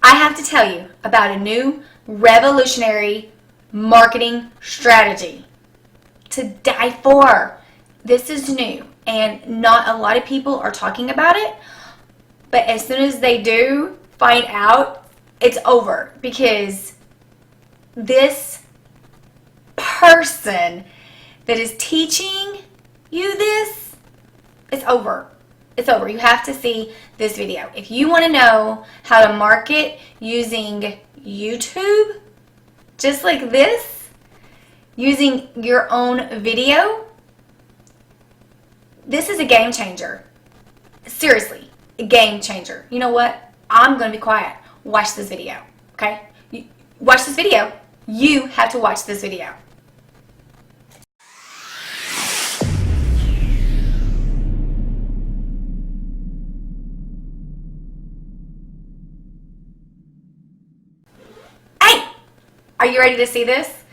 I have to tell you about a new revolutionary marketing strategy to die for. This is new and not a lot of people are talking about it, but as soon as they do find out, it's over, because this person that is teaching you this, it's over. It's over. You have to see this video. If you want to know how to market using YouTube, just like this, using your own video, this is a game changer. Seriously, a game changer. You know what? I'm going to be quiet. Watch this video, okay? Watch this video. You have to watch this video. Hey! Are you ready to see this?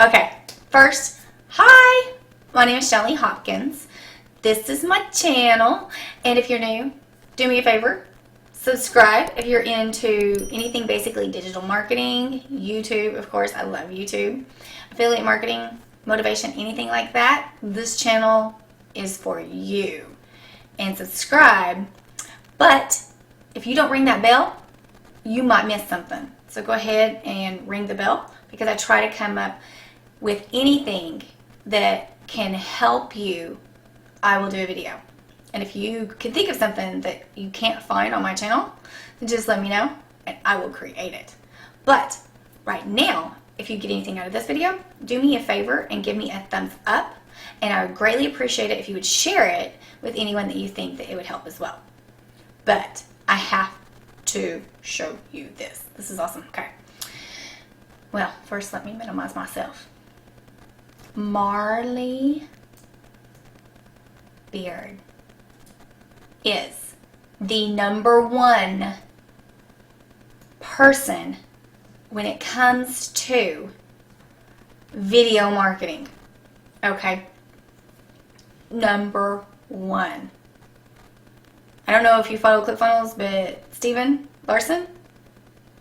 Okay, first, hi! My name is Shelly Hopkins. This is my channel, and if you're new, do me a favor. Subscribe if you're into anything basically digital marketing, YouTube, of course, I love YouTube, affiliate marketing, motivation, anything like that. This channel is for you. And subscribe, but if you don't ring that bell, you might miss something. So go ahead and ring the bell, because I try to come up with anything that can help you. I will do a video. And if you can think of something that you can't find on my channel, then just let me know and I will create it. But right now, if you get anything out of this video, do me a favor and give me a thumbs up. And I would greatly appreciate it if you would share it with anyone that you think that it would help as well. But I have to show you this. This is awesome. Okay. Well, first let me minimize myself. Marley Baird is the #1 person when it comes to video marketing. Okay? #1. I don't know if you follow ClickFunnels, but Steven Larson,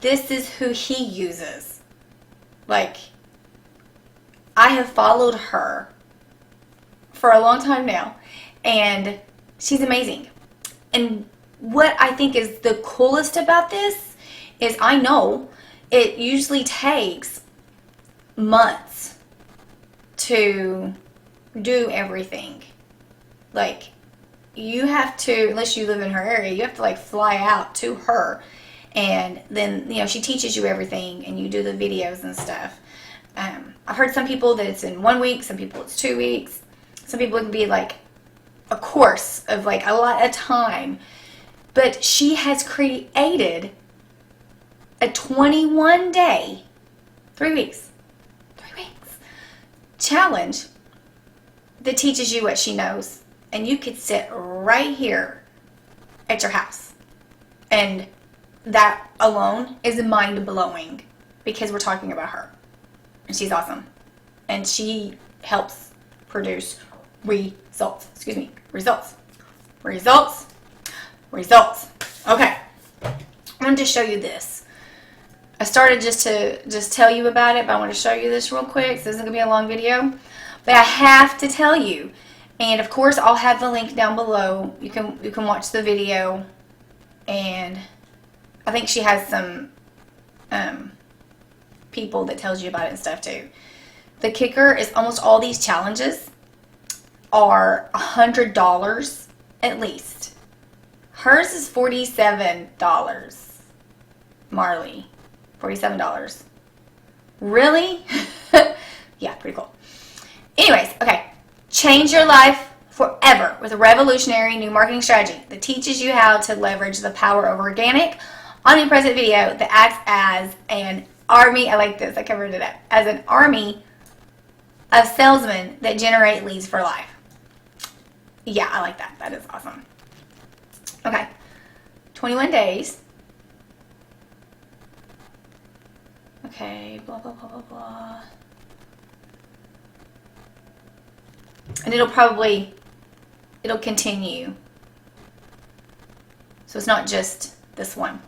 this is who he uses. Like, I have followed her for a long time now, and she's amazing. And what I think is the coolest about this is I know it usually takes months to do everything. Like, you have to, unless you live in her area, you have to like fly out to her, and then, you know, she teaches you everything and you do the videos and stuff. I've heard some people that it's in 1 week, some people it's 2 weeks, some people it can be like a course of like a lot of time. But she has created a 21-day, 3 weeks challenge that teaches you what she knows. And you could sit right here at your house. And that alone is mind-blowing, because we're talking about her. And she's awesome. And she helps produce results. Excuse me. Results. Okay. I wanted to show you this. I started just to tell you about it, but I want to show you this real quick. So this isn't going to be a long video. But I have to tell you. And of course, I'll have the link down below. You can watch the video. And I think she has some people that tells you about it and stuff too. The kicker is almost all these challenges are $100 at least. Hers is $47. Marley, $47. Really? Yeah, pretty cool. Anyways, okay. Change your life forever with a revolutionary new marketing strategy that teaches you how to leverage the power of organic, omnipresent video that acts as an army. I like this. I covered it up. As an army of salesmen that generate leads for life. Yeah, I like that. That is awesome. Okay. 21 days. Okay, blah, blah, blah, blah, blah. And it'll continue. So it's not just this one.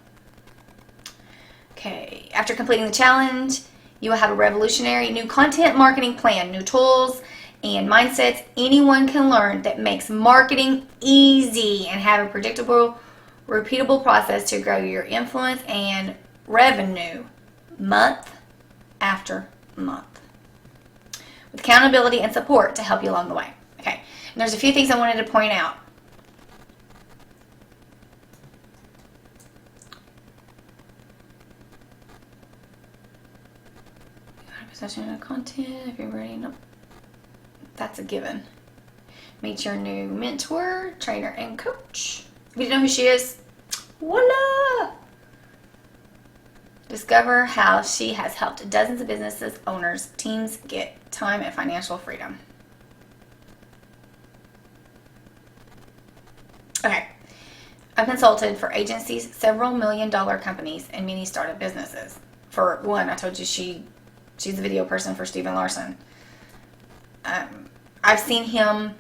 Okay, after completing the challenge, you will have a revolutionary new content marketing plan, new tools and mindsets anyone can learn that makes marketing easy, and have a predictable, repeatable process to grow your influence and revenue month after month, with accountability and support to help you along the way. Okay, and there's a few things I wanted to point out. Possession of content, if you're ready. Nope. That's a given. Meet your new mentor, trainer, and coach. If you don't know who she is, voila! Discover how she has helped dozens of businesses, owners, teams get time and financial freedom. Okay. I've consulted for agencies, several million-dollar companies, and many startup businesses. For one, I told you she's the video person for Steven Larson. I've seen him,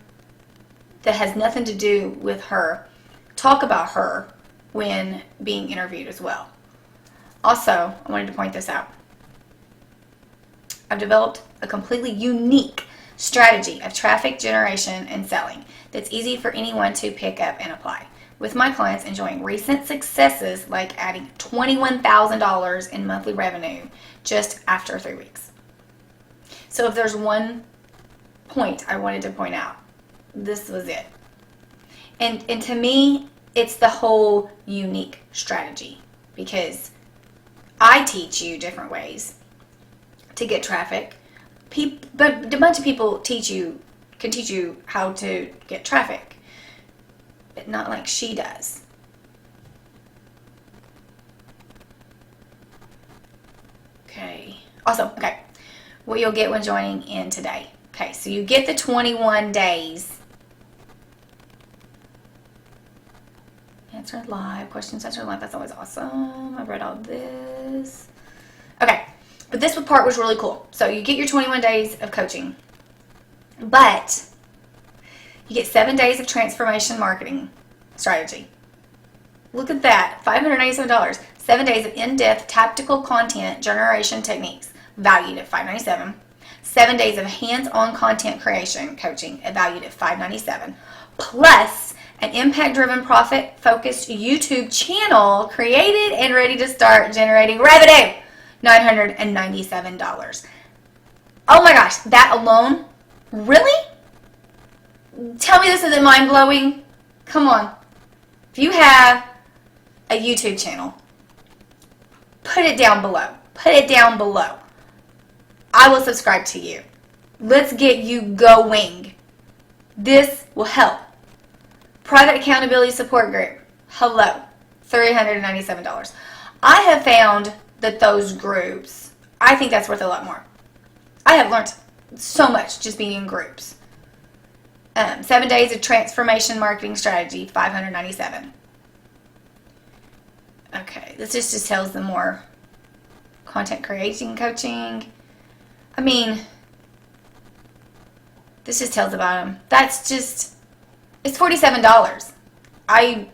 that has nothing to do with her, talk about her when being interviewed as well. Also, I wanted to point this out. I've developed a completely unique strategy of traffic generation and selling that's easy for anyone to pick up and apply, with my clients enjoying recent successes like adding $21,000 in monthly revenue just after 3 weeks. So if there's one point I wanted to point out, this was it. And to me, it's the whole unique strategy, because I teach you different ways to get traffic, but a bunch of people can teach you how to get traffic, but not like she does. Okay. Awesome. Okay. What you'll get when joining in today. Okay, so you get the 21 days. Answered live. Questions answered live. That's always awesome. I've read all this. Okay, but this part was really cool. So you get your 21 days of coaching, but you get 7 days of transformation marketing strategy. Look at that. $597. 7 days of in-depth tactical content generation techniques, valued at $597. 7 days of hands-on content creation coaching, valued at $597, plus an impact-driven, profit-focused YouTube channel created and ready to start generating revenue, $997. Oh my gosh, that alone? Really? Tell me this isn't mind-blowing? Come on. If you have a YouTube channel, put it down below. Put it down below. I will subscribe to you. Let's get you going. This will help. Private accountability support group. Hello. $397. I have found that those groups, I think that's worth a lot more. I have learned so much just being in groups. 7 days of transformation marketing strategy, $597. Okay, this just tells them more. Content creation coaching. I mean, this just tells about them. That's just, it's $47. I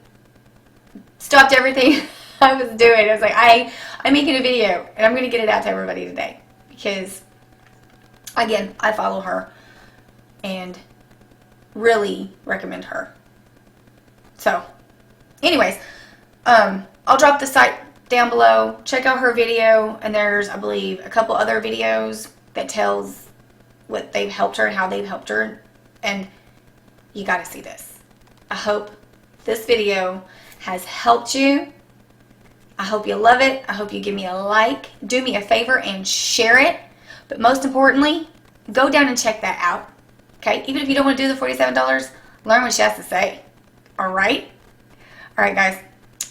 stopped everything I was doing. I was like, I'm making a video and I'm going to get it out to everybody today, because, again, I follow her and really recommend her. So, anyways, I'll drop the site down below. Check out her video, and there's, I believe, a couple other videos that tells what they've helped her and how they've helped her, and you got to see this. I hope this video has helped you. I hope you love it. I hope you give me a like. Do me a favor and share it. But most importantly, go down and check that out. Okay? Even if you don't want to do the $47, learn what she has to say. Alright? Alright, guys.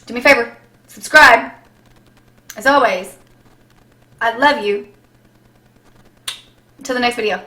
Do me a favor. Subscribe. As always, I love you. Until the next video.